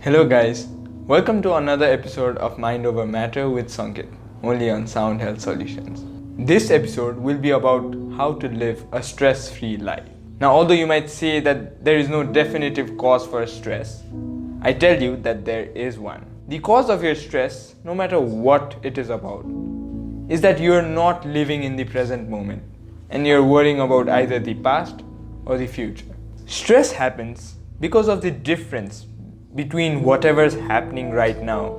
Hello guys, welcome to another episode of Mind Over Matter with Sanket, only on Sound Health Solutions. This episode will be about how to live a stress-free life. Now, although you might say that there is no definitive cause for stress, I tell you that there is one. The cause of your stress, no matter what it is about, is that you're not living in the present moment and you're worrying about either the past or the future. Stress happens because of the difference between whatever's happening right now,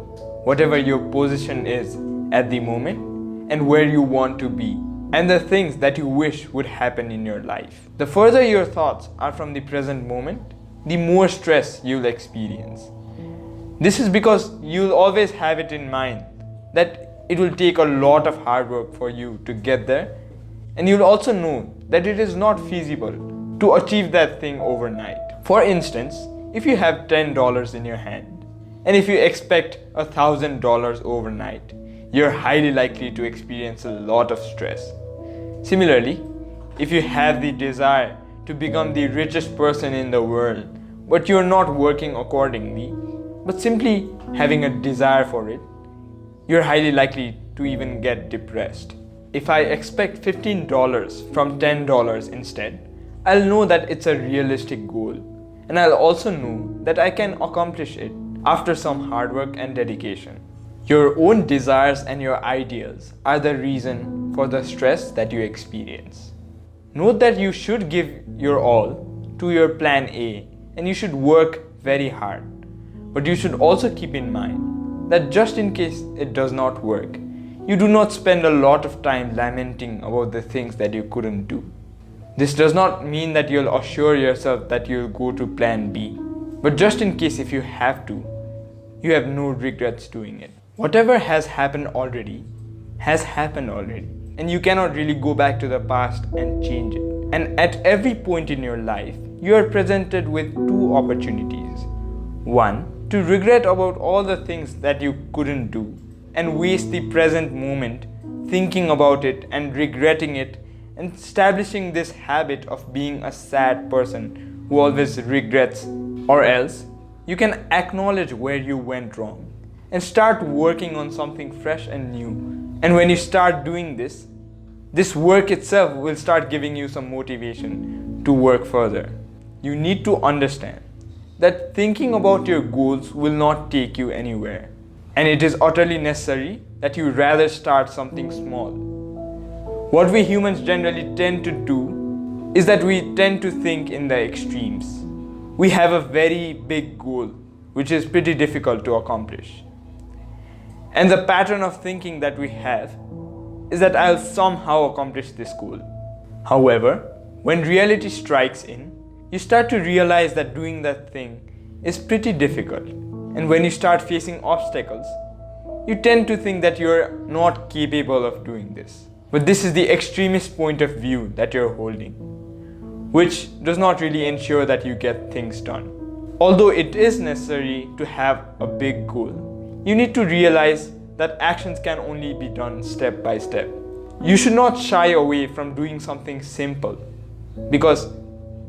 whatever your position is at the moment, and where you want to be, and the things that you wish would happen in your life. The further your thoughts are from the present moment, the more stress you'll experience. This is because you'll always have it in mind that it will take a lot of hard work for you to get there, and you'll also know that it is not feasible to achieve that thing overnight. For instance, if you have $10 in your hand, and if you expect $1,000 overnight, you're highly likely to experience a lot of stress. Similarly, if you have the desire to become the richest person in the world, but you're not working accordingly, but simply having a desire for it, you're highly likely to even get depressed. If I expect $15 from $10 instead, I'll know that it's a realistic goal. And I'll also know that I can accomplish it after some hard work and dedication. Your own desires and your ideals are the reason for the stress that you experience. Note that you should give your all to your plan A and you should work very hard. But you should also keep in mind that just in case it does not work, you do not spend a lot of time lamenting about the things that you couldn't do. This does not mean that you'll assure yourself that you'll go to plan B, but just in case if you have to, you have no regrets doing it. Whatever has happened already, and you cannot really go back to the past and change it. And at every point in your life, you are presented with two opportunities. One, to regret about all the things that you couldn't do and waste the present moment thinking about it and regretting it, and establishing this habit of being a sad person who always regrets. Or else, you can acknowledge where you went wrong and start working on something fresh and new. And when you start doing this work itself will start giving you some motivation to work further. You need to understand that thinking about your goals will not take you anywhere. And it is utterly necessary that you rather start something small. What we humans generally tend to do is that we tend to think in the extremes. We have a very big goal, which is pretty difficult to accomplish. And the pattern of thinking that we have is that I'll somehow accomplish this goal. However, when reality strikes in, you start to realize that doing that thing is pretty difficult. And when you start facing obstacles, you tend to think that you're not capable of doing this. But this is the extremist point of view that you're holding, which does not really ensure that you get things done. Although it is necessary to have a big goal, you need to realize that actions can only be done step by step. You should not shy away from doing something simple, because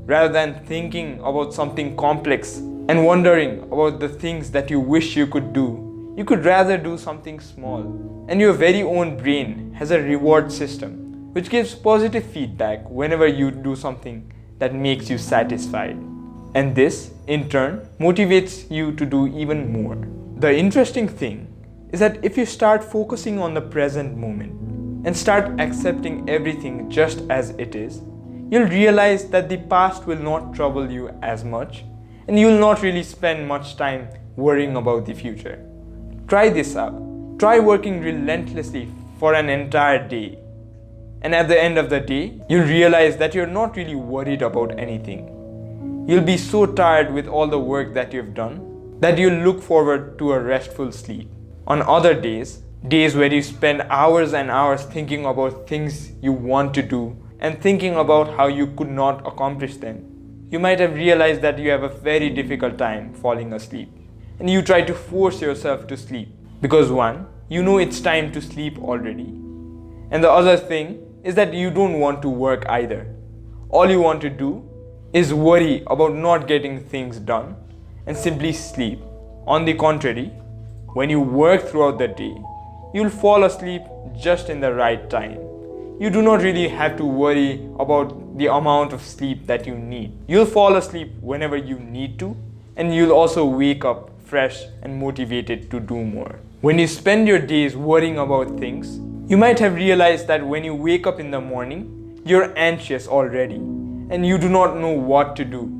rather than thinking about something complex and wondering about the things that you wish you could do, you could rather do something small. And your very own brain has a reward system which gives positive feedback whenever you do something that makes you satisfied. And this, in turn, motivates you to do even more. The interesting thing is that if you start focusing on the present moment and start accepting everything just as it is, you'll realize that the past will not trouble you as much, and you'll not really spend much time worrying about the future. Try this out. Try working relentlessly for an entire day. And at the end of the day, you'll realize that you're not really worried about anything. You'll be so tired with all the work that you've done that you'll look forward to a restful sleep. On other days where you spend hours and hours thinking about things you want to do and thinking about how you could not accomplish them, you might have realized that you have a very difficult time falling asleep. And you try to force yourself to sleep because one, you know it's time to sleep already. And the other thing is that you don't want to work either. All you want to do is worry about not getting things done and simply sleep. On the contrary, when you work throughout the day, you'll fall asleep just in the right time. You do not really have to worry about the amount of sleep that you need. You'll fall asleep whenever you need to, and you'll also wake up fresh and motivated to do more. When you spend your days worrying about things, you might have realized that when you wake up in the morning, you're anxious already, and you do not know what to do.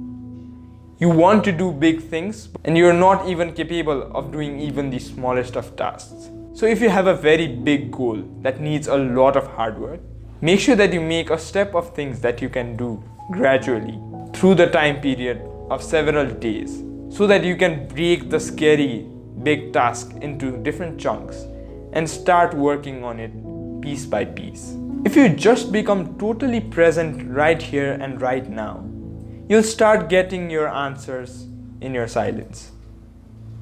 You want to do big things, and you're not even capable of doing even the smallest of tasks. So if you have a very big goal that needs a lot of hard work, make sure that you make a step of things that you can do gradually through the time period of several days, so that you can break the scary big task into different chunks and start working on it piece by piece. If you just become totally present right here and right now, you'll start getting your answers in your silence.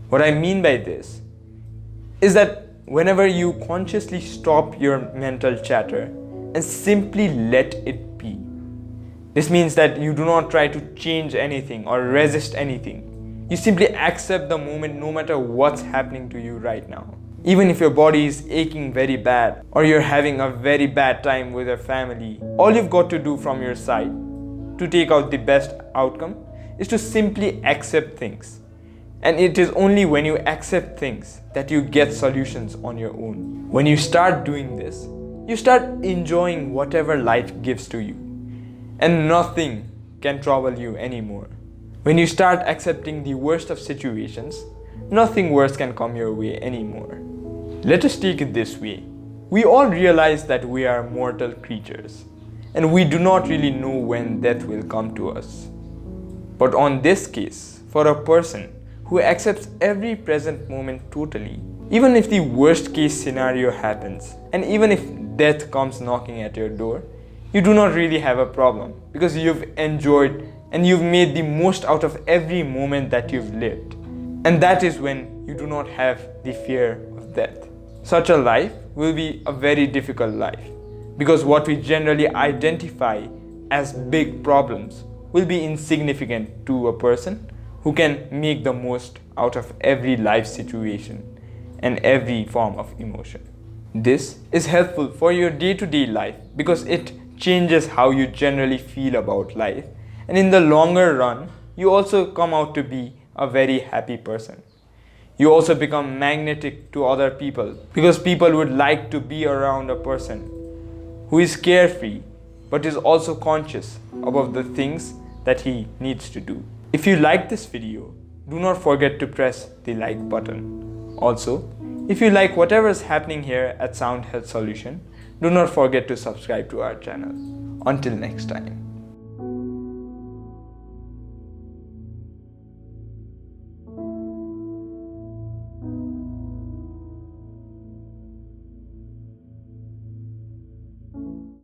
What I mean by this is that whenever you consciously stop your mental chatter and simply let it be, this means that you do not try to change anything or resist anything. You simply accept the moment no matter what's happening to you right now. Even if your body is aching very bad or you're having a very bad time with your family, all you've got to do from your side to take out the best outcome is to simply accept things. And it is only when you accept things that you get solutions on your own. When you start doing this, you start enjoying whatever life gives to you, and nothing can trouble you anymore. When you start accepting the worst of situations, nothing worse can come your way anymore. Let us take it this way. We all realize that we are mortal creatures, and we do not really know when death will come to us. But on this case, for a person who accepts every present moment totally, even if the worst case scenario happens, and even if death comes knocking at your door, you do not really have a problem, because you've enjoyed and you've made the most out of every moment that you've lived. And that is when you do not have the fear of death. Such a life will be a very difficult life, because what we generally identify as big problems will be insignificant to a person who can make the most out of every life situation and every form of emotion. This is helpful for your day-to-day life because it changes how you generally feel about life, and in the longer run, you also come out to be a very happy person. You also become magnetic to other people because people would like to be around a person who is carefree but is also conscious about the things that he needs to do. If you like this video, do not forget to press the like button. Also, if you like whatever is happening here at Sound Health Solution, do not forget to subscribe to our channel. Until next time.